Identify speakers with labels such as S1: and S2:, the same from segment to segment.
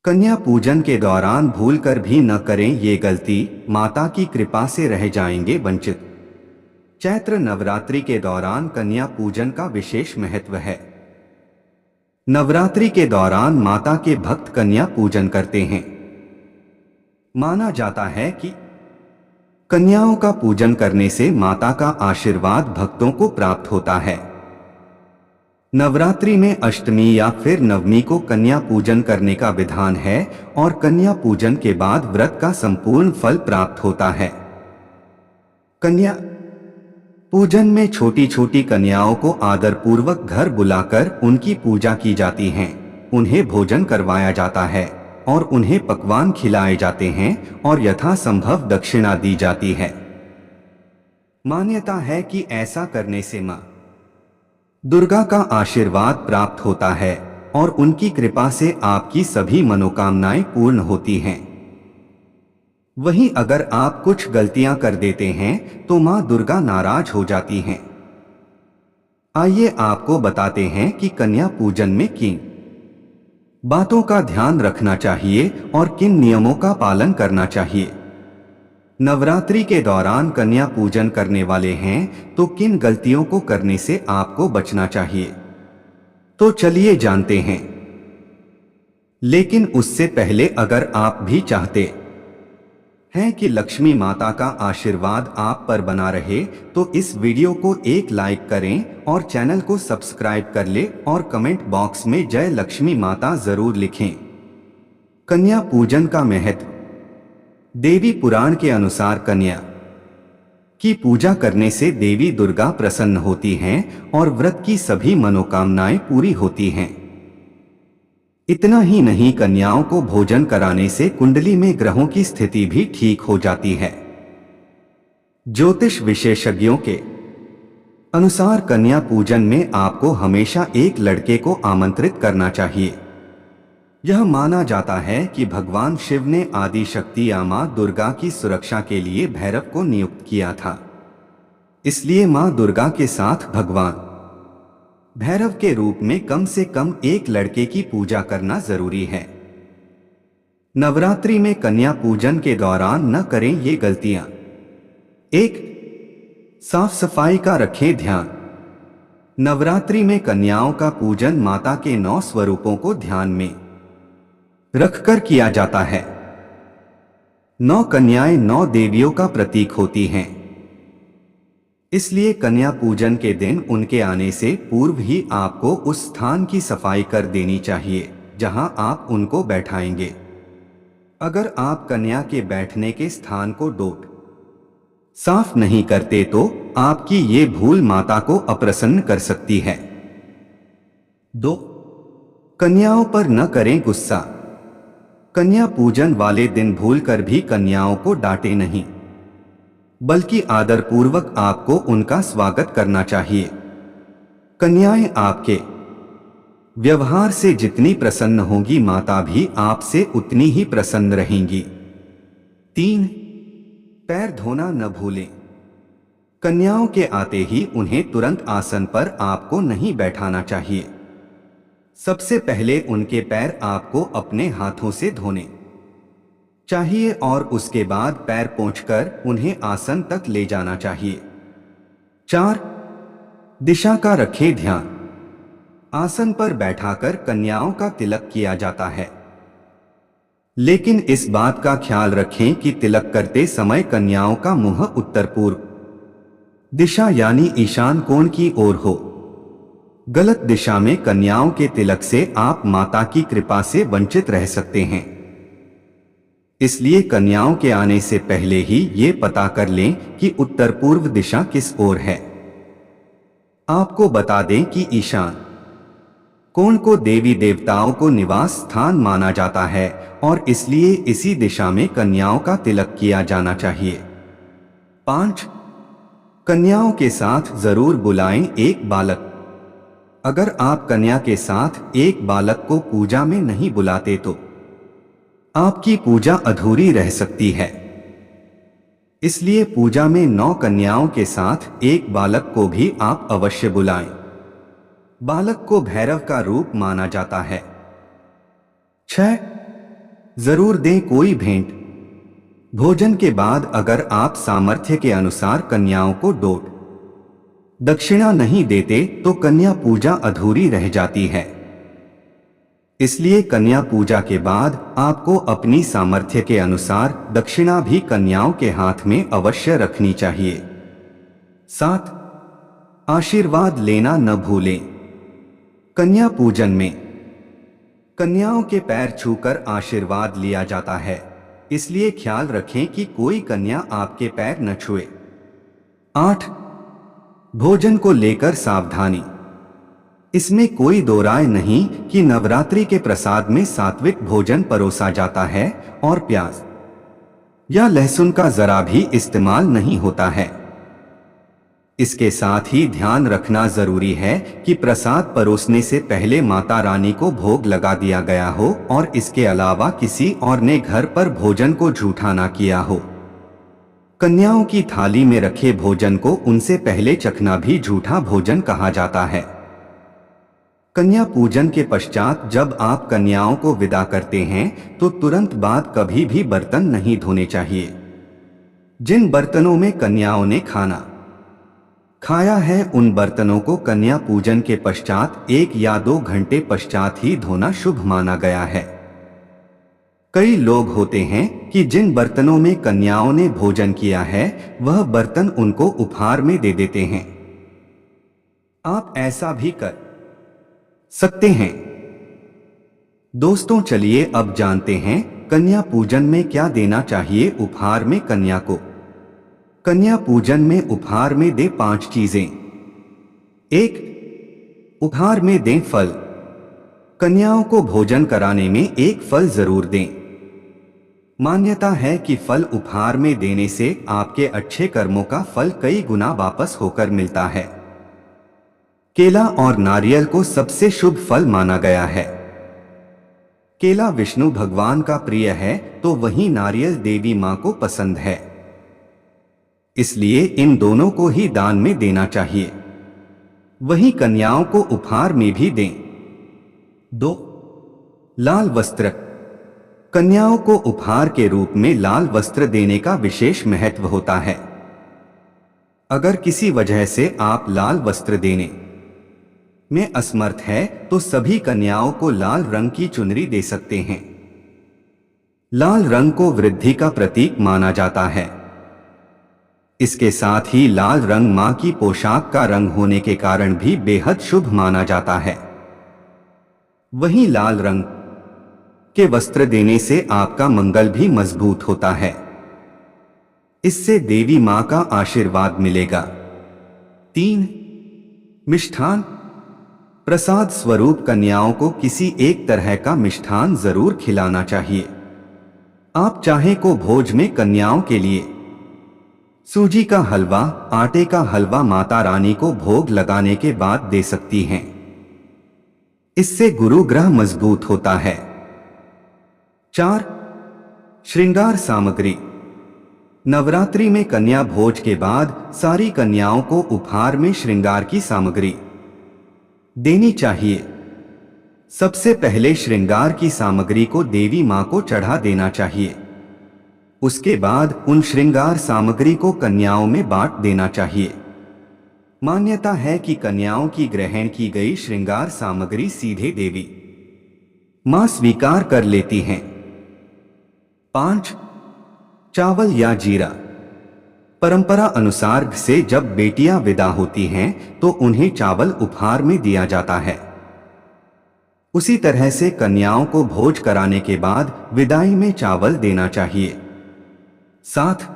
S1: कन्या पूजन के दौरान भूलकर भी न करें ये गलती, माता की कृपा से रह जाएंगे वंचित। चैत्र नवरात्रि के दौरान कन्या पूजन का विशेष महत्व है। नवरात्रि के दौरान माता के भक्त कन्या पूजन करते हैं। माना जाता है कि कन्याओं का पूजन करने से माता का आशीर्वाद भक्तों को प्राप्त होता है। नवरात्रि में अष्टमी या फिर नवमी को कन्या पूजन करने का विधान है और कन्या पूजन के बाद व्रत का संपूर्ण फल प्राप्त होता है। कन्या पूजन में छोटी छोटी कन्याओं को आदरपूर्वक घर बुलाकर उनकी पूजा की जाती है। उन्हें भोजन करवाया जाता है और उन्हें पकवान खिलाए जाते हैं और यथासंभव दक्षिणा दी जाती है। मान्यता है कि ऐसा करने से मां दुर्गा का आशीर्वाद प्राप्त होता है और उनकी कृपा से आपकी सभी मनोकामनाएं पूर्ण होती हैं। वहीं अगर आप कुछ गलतियां कर देते हैं तो मां दुर्गा नाराज हो जाती हैं। आइए आपको बताते हैं कि कन्या पूजन में किन बातों का ध्यान रखना चाहिए और किन नियमों का पालन करना चाहिए। नवरात्रि के दौरान कन्या पूजन करने वाले हैं तो किन गलतियों को करने से आपको बचना चाहिए, तो चलिए जानते हैं। लेकिन उससे पहले अगर आप भी चाहते हैं कि लक्ष्मी माता का आशीर्वाद आप पर बना रहे तो इस वीडियो को एक लाइक करें और चैनल को सब्सक्राइब कर ले और कमेंट बॉक्स में जय लक्ष्मी माता जरूर लिखें। कन्या पूजन का महत्व। देवी पुराण के अनुसार कन्या की पूजा करने से देवी दुर्गा प्रसन्न होती हैं और व्रत की सभी मनोकामनाएं पूरी होती हैं। इतना ही नहीं, कन्याओं को भोजन कराने से कुंडली में ग्रहों की स्थिति भी ठीक हो जाती है। ज्योतिष विशेषज्ञों के अनुसार कन्या पूजन में आपको हमेशा एक लड़के को आमंत्रित करना चाहिए। यह माना जाता है कि भगवान शिव ने आदि शक्ति या मां दुर्गा की सुरक्षा के लिए भैरव को नियुक्त किया था। इसलिए मां दुर्गा के साथ भगवान भैरव के रूप में कम से कम एक लड़के की पूजा करना जरूरी है। नवरात्रि में कन्या पूजन के दौरान न करें ये गलतियां। 1. साफ सफाई का रखें ध्यान। नवरात्रि में कन्याओं का पूजन माता के 9 स्वरूपों को ध्यान में रखकर किया जाता है। 9 कन्याएं 9 देवियों का प्रतीक होती हैं। इसलिए कन्या पूजन के दिन उनके आने से पूर्व ही आपको उस स्थान की सफाई कर देनी चाहिए जहां आप उनको बैठाएंगे। अगर आप कन्या के बैठने के स्थान को डोट साफ नहीं करते तो आपकी ये भूल माता को अप्रसन्न कर सकती है। 2. कन्याओं पर न करें गुस्सा। कन्या पूजन वाले दिन भूलकर भी कन्याओं को डांटे नहीं, बल्कि आदरपूर्वक आपको उनका स्वागत करना चाहिए। कन्याएं आपके व्यवहार से जितनी प्रसन्न होंगी माता भी आपसे उतनी ही प्रसन्न रहेंगी। 3. पैर धोना न भूलें। कन्याओं के आते ही उन्हें तुरंत आसन पर आपको नहीं बैठाना चाहिए। सबसे पहले उनके पैर आपको अपने हाथों से धोने चाहिए और उसके बाद पैर पोंछकर उन्हें आसन तक ले जाना चाहिए। 4. दिशा का रखें ध्यान। आसन पर बैठाकर कन्याओं का तिलक किया जाता है, लेकिन इस बात का ख्याल रखें कि तिलक करते समय कन्याओं का मुंह उत्तर पूर्व दिशा यानी ईशान कोण की ओर हो। गलत दिशा में कन्याओं के तिलक से आप माता की कृपा से वंचित रह सकते हैं। इसलिए कन्याओं के आने से पहले ही ये पता कर लें कि उत्तर पूर्व दिशा किस ओर है। आपको बता दें कि ईशान कोण को देवी देवताओं को निवास स्थान माना जाता है और इसलिए इसी दिशा में कन्याओं का तिलक किया जाना चाहिए। 5. कन्याओं के साथ जरूर बुलाएं एक बालक। अगर आप कन्या के साथ एक बालक को पूजा में नहीं बुलाते तो आपकी पूजा अधूरी रह सकती है। इसलिए पूजा में 9 कन्याओं के साथ एक बालक को भी आप अवश्य बुलाएं। बालक को भैरव का रूप माना जाता है। 6. जरूर दें कोई भेंट। भोजन के बाद अगर आप सामर्थ्य के अनुसार कन्याओं को डोट दक्षिणा नहीं देते तो कन्या पूजा अधूरी रह जाती है। इसलिए कन्या पूजा के बाद आपको अपनी सामर्थ्य के अनुसार दक्षिणा भी कन्याओं के हाथ में अवश्य रखनी चाहिए। 7. आशीर्वाद लेना न भूलें। कन्या पूजन में कन्याओं के पैर छूकर आशीर्वाद लिया जाता है, इसलिए ख्याल रखें कि कोई कन्या आपके पैर न छुए। 8. भोजन को लेकर सावधानी। इसमें कोई दो राय नहीं कि नवरात्रि के प्रसाद में सात्विक भोजन परोसा जाता है और प्याज या लहसुन का जरा भी इस्तेमाल नहीं होता है। इसके साथ ही ध्यान रखना जरूरी है कि प्रसाद परोसने से पहले माता रानी को भोग लगा दिया गया हो और इसके अलावा किसी और ने घर पर भोजन को झूठा ना किया हो। कन्याओं की थाली में रखे भोजन को उनसे पहले चखना भी झूठा भोजन कहा जाता है। कन्या पूजन के पश्चात जब आप कन्याओं को विदा करते हैं तो तुरंत बाद कभी भी बर्तन नहीं धोने चाहिए। जिन बर्तनों में कन्याओं ने खाना खाया है उन बर्तनों को कन्या पूजन के पश्चात 1 या 2 घंटे पश्चात ही धोना शुभ माना गया है। कई लोग होते हैं कि जिन बर्तनों में कन्याओं ने भोजन किया है वह बर्तन उनको उपहार में दे देते हैं। आप ऐसा भी कर सकते हैं। दोस्तों चलिए अब जानते हैं कन्या पूजन में क्या देना चाहिए उपहार में कन्या को। कन्या पूजन में उपहार में दें 5 चीजें। 1. उपहार में दें फल। कन्याओं को भोजन कराने में एक फल जरूर दें। मान्यता है कि फल उपहार में देने से आपके अच्छे कर्मों का फल कई गुना वापस होकर मिलता है। केला और नारियल को सबसे शुभ फल माना गया है। केला विष्णु भगवान का प्रिय है तो वहीं नारियल देवी मां को पसंद है, इसलिए इन दोनों को ही दान में देना चाहिए। वहीं कन्याओं को उपहार में भी दें। 2. लाल वस्त्र। कन्याओं को उपहार के रूप में लाल वस्त्र देने का विशेष महत्व होता है। अगर किसी वजह से आप लाल वस्त्र देने में असमर्थ है तो सभी कन्याओं को लाल रंग की चुनरी दे सकते हैं। लाल रंग को वृद्धि का प्रतीक माना जाता है। इसके साथ ही लाल रंग मां की पोशाक का रंग होने के कारण भी बेहद शुभ माना जाता है। वहीं लाल रंग के वस्त्र देने से आपका मंगल भी मजबूत होता है। इससे देवी मां का आशीर्वाद मिलेगा। 3. मिष्ठान। प्रसाद स्वरूप कन्याओं को किसी एक तरह का मिष्ठान जरूर खिलाना चाहिए। आप चाहे को भोज में कन्याओं के लिए सूजी का हलवा, आटे का हलवा माता रानी को भोग लगाने के बाद दे सकती हैं। इससे गुरु ग्रह मजबूत होता है। 4. श्रृंगार सामग्री। नवरात्रि में कन्या भोज के बाद सारी कन्याओं को उपहार में श्रृंगार की सामग्री देनी चाहिए। सबसे पहले श्रृंगार की सामग्री को देवी मां को चढ़ा देना चाहिए। उसके बाद उन श्रृंगार सामग्री को कन्याओं में बांट देना चाहिए। मान्यता है कि कन्याओं की ग्रहण की गई श्रृंगार सामग्री सीधे देवी मां स्वीकार कर लेती हैं। 5. चावल या जीरा। परंपरा अनुसार से जब बेटियां विदा होती हैं तो उन्हें चावल उपहार में दिया जाता है। उसी तरह से कन्याओं को भोज कराने के बाद विदाई में चावल देना चाहिए। साथ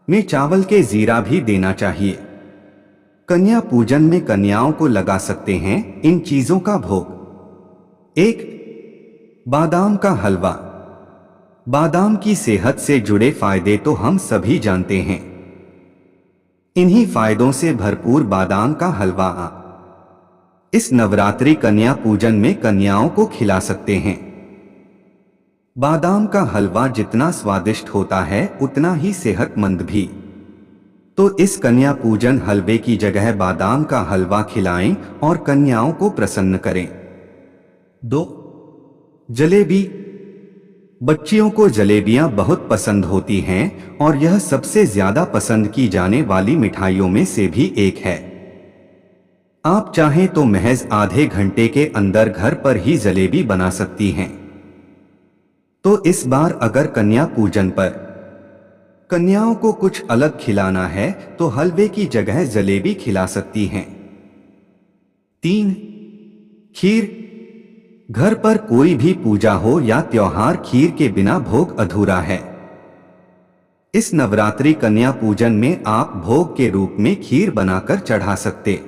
S1: में चावल के जीरा भी देना चाहिए। कन्या पूजन में कन्याओं को लगा सकते हैं इन चीजों का भोग। 1. बादाम का हलवा। बादाम की सेहत से जुड़े फायदे तो हम सभी जानते हैं। इन्हीं फायदों से भरपूर बादाम का हलवा इस नवरात्रि कन्या पूजन में कन्याओं को खिला सकते हैं। बादाम का हलवा जितना स्वादिष्ट होता है उतना ही सेहतमंद भी। तो इस कन्या पूजन हलवे की जगह बादाम का हलवा खिलाएं और कन्याओं को प्रसन्न करें। 2. जलेबी। बच्चियों को जलेबियां बहुत पसंद होती हैं और यह सबसे ज्यादा पसंद की जाने वाली मिठाइयों में से भी एक है। आप चाहें तो महज आधे घंटे के अंदर घर पर ही जलेबी बना सकती हैं। तो इस बार अगर कन्या पूजन पर कन्याओं को कुछ अलग खिलाना है तो हलवे की जगह जलेबी खिला सकती हैं। 3. खीर। घर पर कोई भी पूजा हो या त्योहार, खीर के बिना भोग अधूरा है। इस नवरात्रि कन्या पूजन में आप भोग के रूप में खीर बनाकर चढ़ा सकते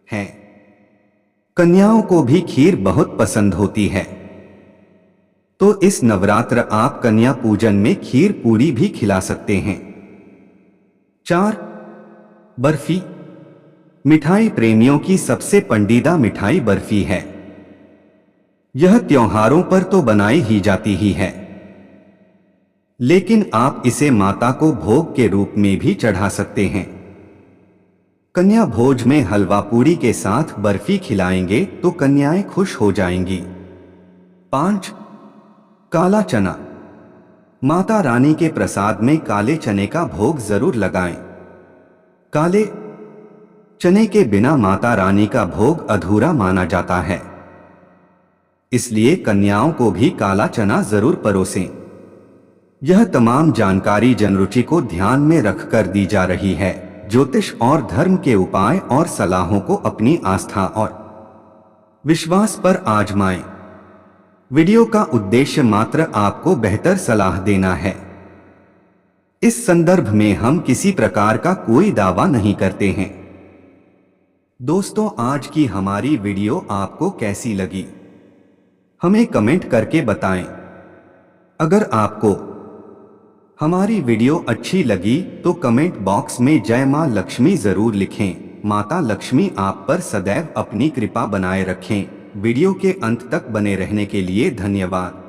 S1: हैं। कन्याओं को भी खीर बहुत पसंद होती है, तो इस नवरात्र आप कन्या पूजन में खीर पूरी भी खिला सकते हैं। 4. बर्फी। मिठाई प्रेमियों की सबसे पसंदीदा मिठाई बर्फी है। यह त्योहारों पर तो बनाई ही जाती ही है, लेकिन आप इसे माता को भोग के रूप में भी चढ़ा सकते हैं। कन्या भोज में हलवा पूरी के साथ बर्फी खिलाएंगे तो कन्याएं खुश हो जाएंगी। 5. काला चना। माता रानी के प्रसाद में काले चने का भोग जरूर लगाएं। काले चने के बिना माता रानी का भोग अधूरा माना जाता है, इसलिए कन्याओं को भी काला चना जरूर परोसें। यह तमाम जानकारी जनरुचि को ध्यान में रखकर दी जा रही है। ज्योतिष और धर्म के उपाय और सलाहों को अपनी आस्था और विश्वास पर आजमाएं। वीडियो का उद्देश्य मात्र आपको बेहतर सलाह देना है। इस संदर्भ में हम किसी प्रकार का कोई दावा नहीं करते हैं। दोस्तों, आज की हमारी वीडियो आपको कैसी लगी हमें कमेंट करके बताएं। अगर आपको हमारी वीडियो अच्छी लगी तो कमेंट बॉक्स में जय मां लक्ष्मी जरूर लिखें। माता लक्ष्मी आप पर सदैव अपनी कृपा बनाए रखें। वीडियो के अंत तक बने रहने के लिए धन्यवाद।